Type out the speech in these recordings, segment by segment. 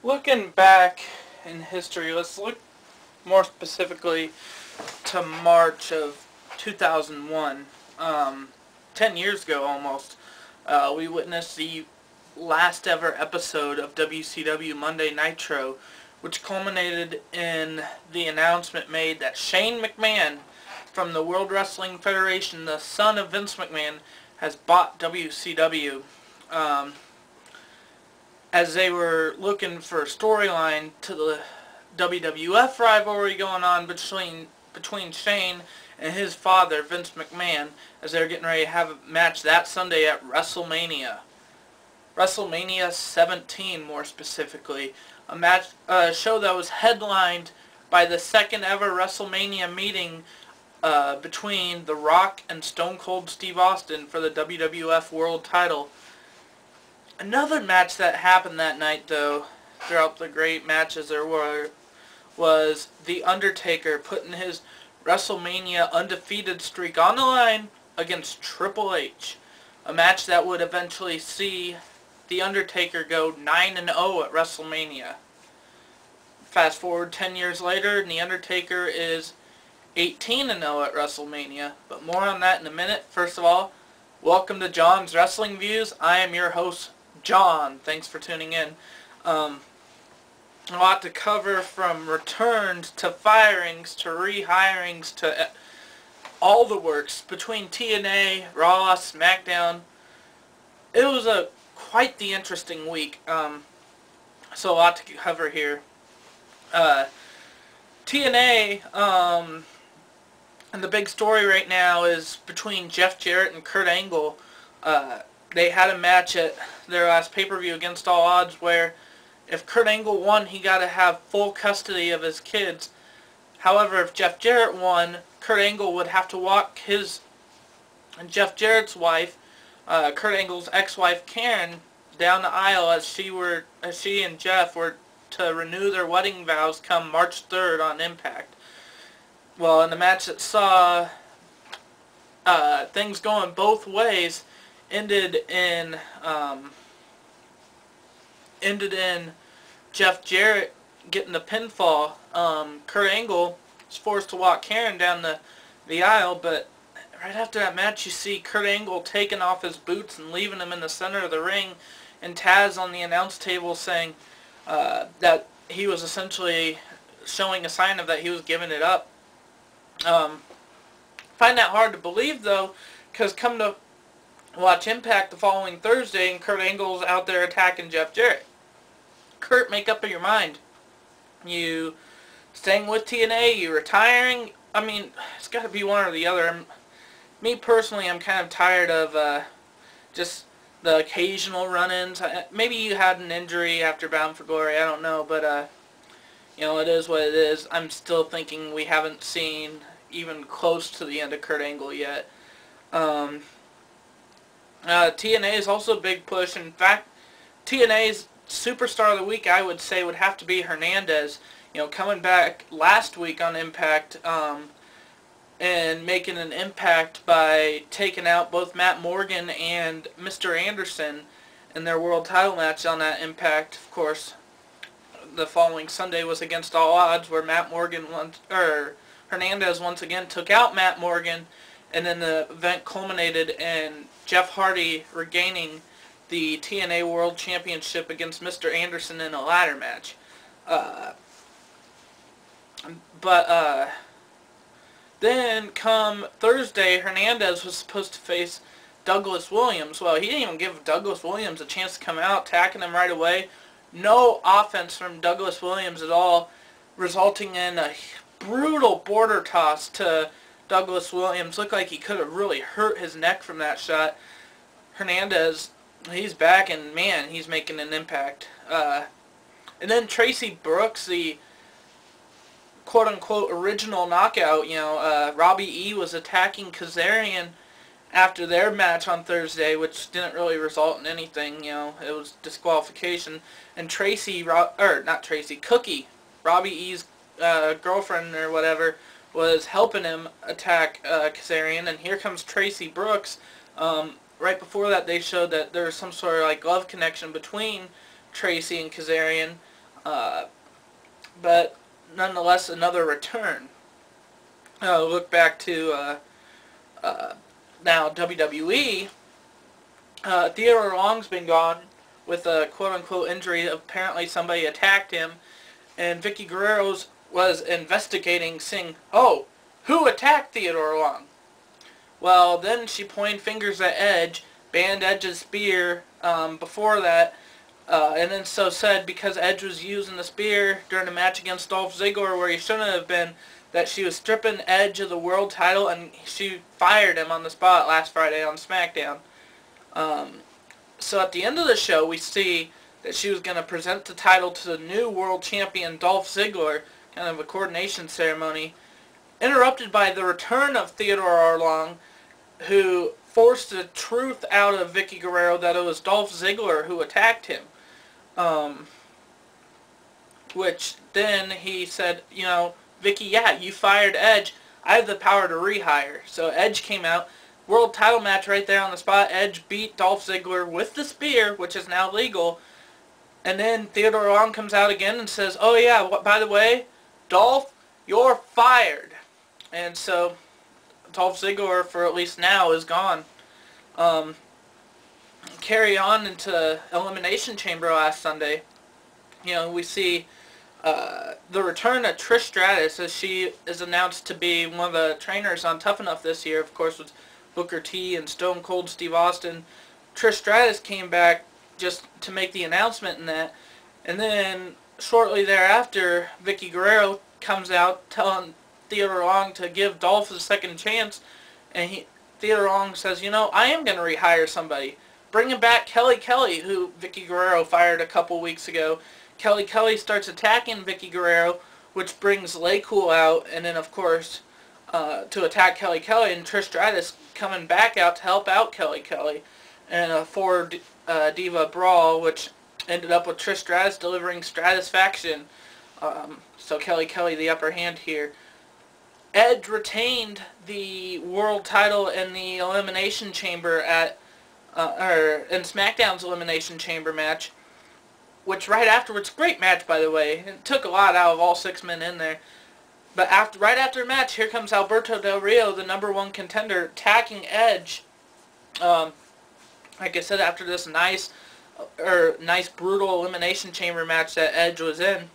Looking back in history, let's look more specifically to March of 2001. 10 years ago almost, we witnessed the last ever episode of WCW Monday Nitro, which culminated in the announcement made that Shane McMahon from the World Wrestling Federation, the son of Vince McMahon, has bought WCW. As they were looking for a storyline to the WWF rivalry going on between Shane and his father, Vince McMahon, as they were getting ready to have a match that Sunday at Wrestle Mania. WrestleMania 17, more specifically. A show that was headlined by the second ever WrestleMania meeting between The Rock and Stone Cold Steve Austin for the WWF World Title. Another match that happened that night, though, throughout the great matches there were, was The Undertaker putting his WrestleMania undefeated streak on the line against Triple H. A match that would eventually see The Undertaker go 9-0 at WrestleMania. Fast forward 10 years later, and The Undertaker is 18-0 at WrestleMania. But more on that in a minute. First of all, welcome to John's Wrestling Views. I am your host, John. Thanks for tuning in. A lot to cover, from returns to firings to rehirings to all the works between TNA, Raw, SmackDown. It was quite the interesting week. So a lot to cover here. TNA, and the big story right now is between Jeff Jarrett and Kurt Angle. They had a match at their last pay-per-view Against All Odds where if Kurt Angle won, he got to have full custody of his kids. However, if Jeff Jarrett won, Kurt Angle would have to walk his and Jeff Jarrett's wife, Kurt Angle's ex-wife Karen, down the aisle as she and Jeff were to renew their wedding vows come March 3rd on Impact. Well, in the match that saw things going both ways, ended in Jeff Jarrett getting the pinfall. Kurt Angle was forced to walk Karen down the aisle, but right after that match you see Kurt Angle taking off his boots and leaving him in the center of the ring, and Taz on the announce table saying that he was essentially showing a sign of that he was giving it up. Find that hard to believe, though, because come to watch Impact the following Thursday and Kurt Angle's out there attacking Jeff Jarrett. Kurt, make up your mind. You staying with TNA? You retiring? I mean, it's got to be one or the other. Me personally, I'm kind of tired of just the occasional run-ins. Maybe you had an injury after Bound for Glory, I don't know, but you know, it is what it is. I'm still thinking we haven't seen even close to the end of Kurt Angle yet. TNA is also a big push. In fact, TNA's Superstar of the Week, I would say, would have to be Hernandez. You know, coming back last week on Impact and making an impact by taking out both Matt Morgan and Mr. Anderson in their world title match on that Impact. Of course, the following Sunday was Against All Odds, where Hernandez once again took out Matt Morgan, and then the event culminated in Jeff Hardy regaining the TNA World Championship against Mr. Anderson in a ladder match. Then come Thursday, Hernandez was supposed to face Douglas Williams. Well, he didn't even give Douglas Williams a chance to come out, attacking him right away. No offense from Douglas Williams at all, resulting in a brutal border toss to Douglas Williams. Looked like he could have really hurt his neck from that shot. Hernandez, he's back, and man, he's making an impact. And then Tracy Brooks, the quote-unquote original knockout, you know, Robbie E. was attacking Kazarian after their match on Thursday, which didn't really result in anything. You know, it was disqualification. And Cookie, Robbie E.'s girlfriend or whatever, was helping him attack Kazarian, and here comes Tracy Brooks. Right before that, they showed that there was some sort of like love connection between Tracy and Kazarian. Uh, but nonetheless, another return. Look back to now WWE. Theodore Long's been gone with a quote-unquote injury. Apparently somebody attacked him, and Vicky Guerrero was investigating, saying, "Oh, who attacked Theodore Long?" Well, then she pointed fingers at Edge, banned Edge's spear before that, and then so said because Edge was using the spear during a match against Dolph Ziggler where he shouldn't have been, that she was stripping Edge of the world title, and she fired him on the spot last Friday on SmackDown. So at the end of the show, we see that she was going to present the title to the new world champion Dolph Ziggler, kind of a coordination ceremony, interrupted by the return of Theodore Long, who forced the truth out of Vicky Guerrero that it was Dolph Ziggler who attacked him. Which then he said, you know, Vicky, yeah, you fired Edge. I have the power to rehire. So Edge came out. World title match right there on the spot. Edge beat Dolph Ziggler with the spear, which is now legal. And then Theodore Long comes out again and says, oh yeah, by the way, Dolph, you're fired. And so Dolph Ziggler, for at least now, is gone. Carry on into Elimination Chamber last Sunday. You know, we see the return of Trish Stratus, as she is announced to be one of the trainers on Tough Enough this year, of course, with Booker T and Stone Cold Steve Austin. Trish Stratus came back just to make the announcement in that. And then shortly thereafter, Vicky Guerrero comes out telling Theodore Long to give Dolph a second chance. And Theodore Long says, you know, I am going to rehire somebody. Bringing back Kelly Kelly, who Vicky Guerrero fired a couple weeks ago. Kelly Kelly starts attacking Vicky Guerrero, which brings LayCool out, and then of course to attack Kelly Kelly, and Trish Stratus coming back out to help out Kelly Kelly, and a four diva brawl, which ended up with Trish Stratus delivering Stratusfaction. So Kelly Kelly the upper hand here. Edge retained the world title in the Elimination Chamber at in SmackDown's Elimination Chamber match, which right afterwards, great match by the way, it took a lot out of all 6 men in there, but right after the match, here comes Alberto Del Rio, the #1 contender, attacking Edge. Like I said, after this nice brutal Elimination Chamber match that Edge was in,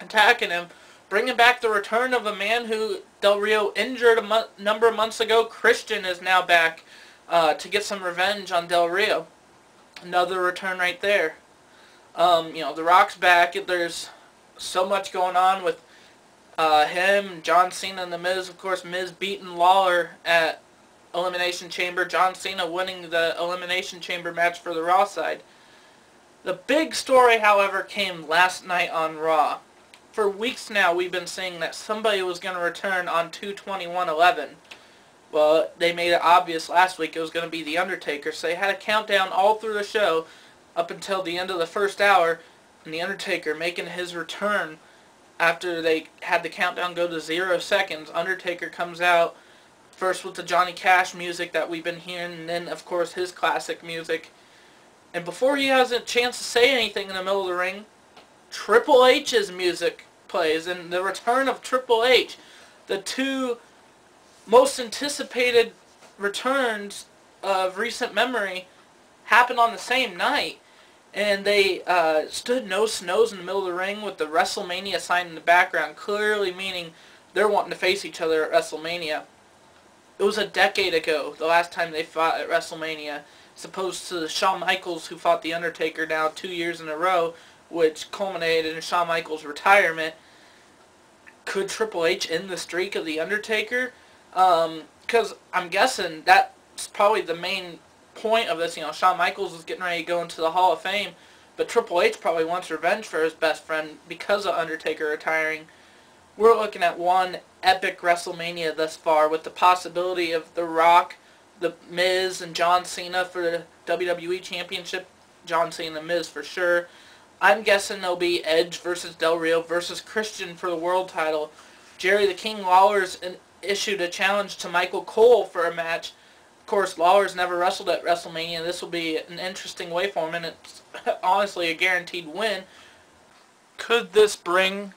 attacking him, bringing back the return of a man who Del Rio injured a number of months ago. Christian is now back to get some revenge on Del Rio. Another return right there. You know, The Rock's back. There's so much going on with him, John Cena, and The Miz. Of course, Miz beating Lawler at Elimination Chamber. John Cena winning the Elimination Chamber match for the Raw side. The big story, however, came last night on Raw. For weeks now, we've been saying that somebody was going to return on 2/21/11. Well, they made it obvious last week it was going to be The Undertaker, so they had a countdown all through the show up until the end of the first hour, and The Undertaker making his return after they had the countdown go to 0 seconds. Undertaker comes out first with the Johnny Cash music that we've been hearing, and then, of course, his classic music. And before he has a chance to say anything in the middle of the ring, Triple H's music plays, and the return of Triple H, the two most anticipated returns of recent memory, happened on the same night. And they stood nose to nose in the middle of the ring with the Wrestle Mania sign in the background, clearly meaning they're wanting to face each other at WrestleMania. It was a decade ago, the last time they fought at WrestleMania, as opposed to Shawn Michaels, who fought The Undertaker now 2 years in a row, which culminated in Shawn Michaels' retirement. Could Triple H end the streak of The Undertaker? Because I'm guessing that's probably the main point of this. You know, Shawn Michaels is getting ready to go into the Hall of Fame, but Triple H probably wants revenge for his best friend because of Undertaker retiring. We're looking at one epic WrestleMania thus far, with the possibility of The Rock, The Miz, and John Cena for the WWE Championship. John Cena and The Miz for sure. I'm guessing there'll be Edge versus Del Rio versus Christian for the world title. Jerry the King Lawler's issued a challenge to Michael Cole for a match. Of course, Lawler's never wrestled at WrestleMania. This will be an interesting way for him, and it's honestly a guaranteed win. could this bring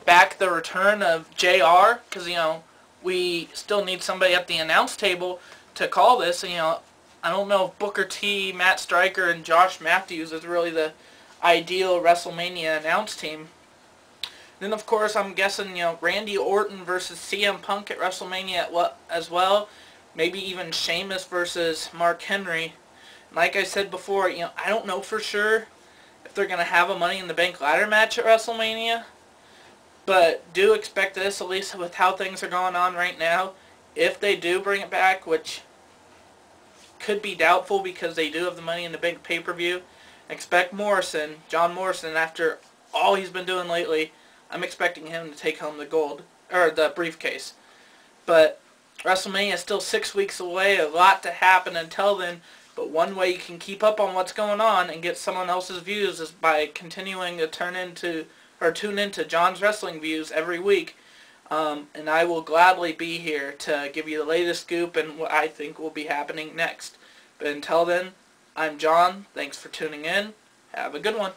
back the return of JR? Because, you know, we still need somebody at the announce table to call this. You know, I don't know if Booker T, Matt Stryker, and Josh Matthews is really the ideal WrestleMania announce team. Then, of course, I'm guessing, you know, Randy Orton versus CM Punk at WrestleMania as well. Maybe even Sheamus versus Mark Henry. Like I said before, you know, I don't know for sure if they're going to have a Money in the Bank ladder match at WrestleMania. But do expect this, at least with how things are going on right now. If they do bring it back, which could be doubtful because they do have the Money in the Bank pay-per-view, expect Morrison, John Morrison, after all he's been doing lately, I'm expecting him to take home the gold, or the briefcase. But WrestleMania is still 6 weeks away, a lot to happen until then. But one way you can keep up on what's going on and get someone else's views is by continuing to tune into John's Wrestling Views every week. And I will gladly be here to give you the latest scoop and what I think will be happening next. But until then, I'm John. Thanks for tuning in. Have a good one.